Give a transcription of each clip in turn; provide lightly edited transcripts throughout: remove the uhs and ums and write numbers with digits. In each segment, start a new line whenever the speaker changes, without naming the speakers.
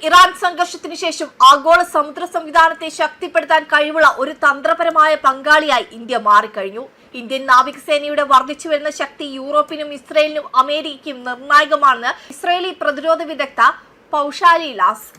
Iran സംഘർഷത്തിന് ശേഷം ആഗോള സമുദ്ര സംവിധാനത്തെ ശക്തിപ്പെടുത്താൻ കഴിവുള്ള ഒരു തന്ത്രപരമായ പങ്കാളിയായി ഇന്ത്യ മാറിക്കഴിഞ്ഞു. ഇന്ത്യൻ നാവികസേനയുടെ വർദ്ധിച്ചു വരുന്ന ശക്തി യൂറോപ്പിനും ഇസ്രയേലിനും അമേരിക്കയ്ക്കും നിർണായകമാണെന്ന് ഇസ്രയേലി പ്രതിരോധ വിദഗ്ധ പൗഷാലി ലാസ്.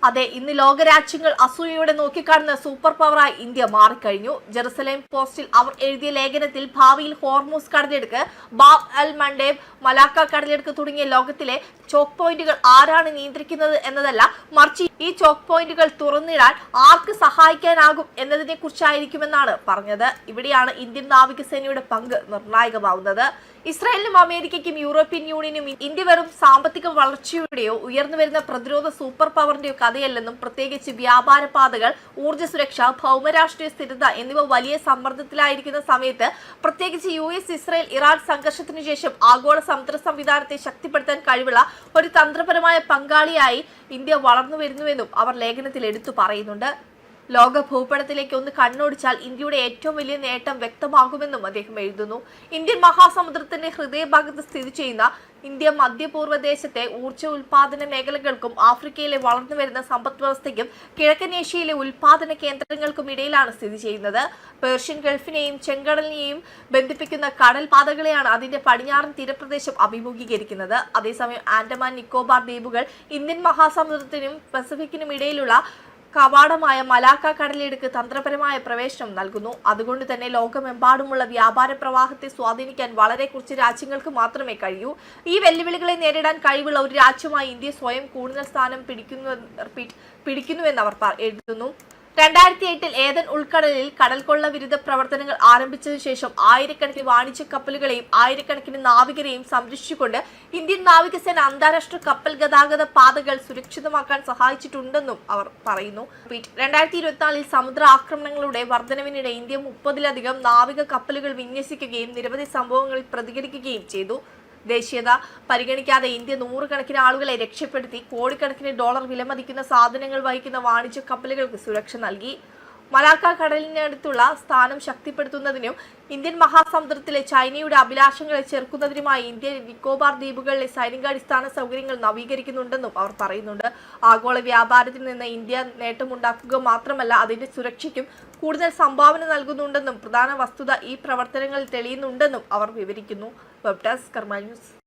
അതെ, ഇന്ന് ലോകരാജ്യങ്ങൾ അസൂയയോടെ നോക്കിക്കാണുന്ന സൂപ്പർ പവറായി ഇന്ത്യ മാറിക്കഴിഞ്ഞു. ജെറുസലേം പോസ്റ്റിൽ അവർ എഴുതിയ ലേഖനത്തിൽ ഭാവിയിൽ ഹോർമൂസ് കടലെടുക്ക്, ബാബ് അൽ മണ്ടേബ്, മലാക്ക കടലെടുക്ക് തുടങ്ങിയ ലോകത്തിലെ ചോക്ക് പോയിന്റുകൾ ആരാണ് നിയന്ത്രിക്കുന്നത് എന്നതല്ല, മറിച്ച് ഈ ചോക്ക് പോയിന്റുകൾ തുറന്നിടാൻ ആർക്ക് സഹായിക്കാനാകും എന്നതിനെ കുറിച്ചായിരിക്കുമെന്നാണ് പറഞ്ഞത്. ഇവിടെയാണ് ഇന്ത്യൻ നാവികസേനയുടെ പങ്ക് നിർണായകമാവുന്നത്. ഇസ്രായേലിനും അമേരിക്കയ്ക്കും യൂറോപ്യൻ യൂണിയനും ഇന്ത്യ വെറും സാമ്പത്തിക വളർച്ചയുടെയോ ഉയർന്നുവരുന്ന പ്രതിരോധ സൂപ്പർ പവറിന്റെയോ കഥയല്ലെന്നും, പ്രത്യേകിച്ച് വ്യാപാര പാതകൾ, ഊർജ്ജ സുരക്ഷ, ഭൗമരാഷ്ട്രീയ സ്ഥിരത എന്നിവ വലിയ സമ്മർദ്ദത്തിലായിരിക്കുന്ന സമയത്ത്, പ്രത്യേകിച്ച് US, ഇസ്രായേൽ, ഇറാൻ സംഘർഷത്തിനു ശേഷം ആഗോള സമുദ്ര സംവിധാനത്തെ ശക്തിപ്പെടുത്താൻ കഴിവുള്ള ഒരു തന്ത്രപരമായ പങ്കാളിയായി ഇന്ത്യ വളർന്നു വരുന്നുവെന്നും അവർ ലേഖനത്തിൽ എടുത്തു പറയുന്നുണ്ട്. ലോക ഭൂപടത്തിലേക്ക് ഒന്ന് കണ്ണോടിച്ചാൽ ഇന്ത്യയുടെ ഏറ്റവും വലിയ നേട്ടം വ്യക്തമാകുമെന്നും അദ്ദേഹം എഴുതുന്നു. ഇന്ത്യൻ മഹാസമുദ്രത്തിന്റെ ഹൃദയഭാഗത്ത് സ്ഥിതി ചെയ്യുന്ന ഇന്ത്യ മധ്യപൂർവ്വ ദേശത്തെ ഊർജ്ജ ഉൽപാദന മേഖലകൾക്കും ആഫ്രിക്കയിലെ വളർന്നുവരുന്ന സമ്പദ് വ്യവസ്ഥയ്ക്കും കിഴക്കൻ ഏഷ്യയിലെ ഉൽപാദന കേന്ദ്രങ്ങൾക്കും ഇടയിലാണ് സ്ഥിതി ചെയ്യുന്നത്. പേർഷ്യൻ ഗൾഫിനെയും ചെങ്കടലിനെയും ബന്ധിപ്പിക്കുന്ന കടൽ പാതകളെയാണ് അതിന്റെ പടിഞ്ഞാറൻ തീരപ്രദേശം അഭിമുഖീകരിക്കുന്നത്. അതേസമയം ആൻഡമാൻ നിക്കോബാർ ദ്വീപുകൾ ഇന്ത്യൻ മഹാസമുദ്രത്തിനും പസഫിക്കിനും ഇടയിലുള്ള കവാടമായ മലാക്ക കടലിടുക്ക് തന്ത്രപരമായ പ്രവേശനം നൽകുന്നു. അതുകൊണ്ട് തന്നെ ലോകമെമ്പാടുമുള്ള വ്യാപാര പ്രവാഹത്തെ സ്വാധീനിക്കാൻ വളരെ കുറച്ച് രാജ്യങ്ങൾക്ക് മാത്രമേ കഴിയൂ. ഈ വെല്ലുവിളികളെ നേരിടാൻ കഴിവുള്ള ഒരു രാജ്യമായി ഇന്ത്യ സ്വയം കൂടുതൽ സ്ഥാനം പിടിക്കുന്നുവെന്ന് അവർ എഴുതുന്നു. 2008 ഏദൻ ഉൾക്കടലിൽ കടൽക്കൊള്ള വിരുദ്ധ പ്രവർത്തനങ്ങൾ ആരംഭിച്ചതിനു ശേഷം ആയിരക്കണക്കിന് വാണിജ്യ കപ്പലുകളെയും ആയിരക്കണക്കിന് നാവികരെയും സംരക്ഷിച്ചുകൊണ്ട് ഇന്ത്യൻ നാവികസേന അന്താരാഷ്ട്ര കപ്പൽ ഗതാഗത പാതകൾ സുരക്ഷിതമാക്കാൻ സഹായിച്ചിട്ടുണ്ടെന്നും അവർ പറയുന്നു. 2024 സമുദ്ര ആക്രമണങ്ങളുടെ വർധനവിനിടെ ഇന്ത്യ 30-ലധികം നാവിക കപ്പലുകൾ വിന്യസിക്കുകയും നിരവധി സംഭവങ്ങളിൽ പ്രതികരിക്കുകയും ചെയ്തു. ദേശീയത പരിഗണിക്കാതെ ഇന്ത്യ നൂറുകണക്കിന് ആളുകളെ രക്ഷപ്പെടുത്തി കോടിക്കണക്കിന് ഡോളർ വിലമതിക്കുന്ന സാധനങ്ങൾ വഹിക്കുന്ന വാണിജ്യ കപ്പലുകൾക്ക് സുരക്ഷ നൽകി. മലാക്ക കടലിനടുത്തുള്ള സ്ഥാനം ശക്തിപ്പെടുത്തുന്നതിനും ഇന്ത്യൻ മഹാസമുദ്രത്തിലെ ചൈനയുടെ അഭിലാഷങ്ങളെ ചെറുക്കുന്നതിനുമായി ഇന്ത്യ നിക്കോബാർ ദ്വീപുകളിലെ സൈനിക അടിസ്ഥാന സൗകര്യങ്ങൾ നവീകരിക്കുന്നുണ്ടെന്നും അവർ പറയുന്നുണ്ട്. ആഗോള വ്യാപാരത്തിൽ നിന്ന് ഇന്ത്യ നേട്ടമുണ്ടാക്കുക മാത്രമല്ല, അതിന്റെ സുരക്ഷയ്ക്കും കൂടുതൽ സംഭാവന നൽകുന്നുണ്ടെന്നും പ്രധാന വസ്തുത ഈ പ്രവർത്തനങ്ങളിൽ തെളിയുന്നുണ്ടെന്നും അവർ വിവരിക്കുന്നു. വെബ് ഡെസ്ക് കർമ്മ ന്യൂസ്.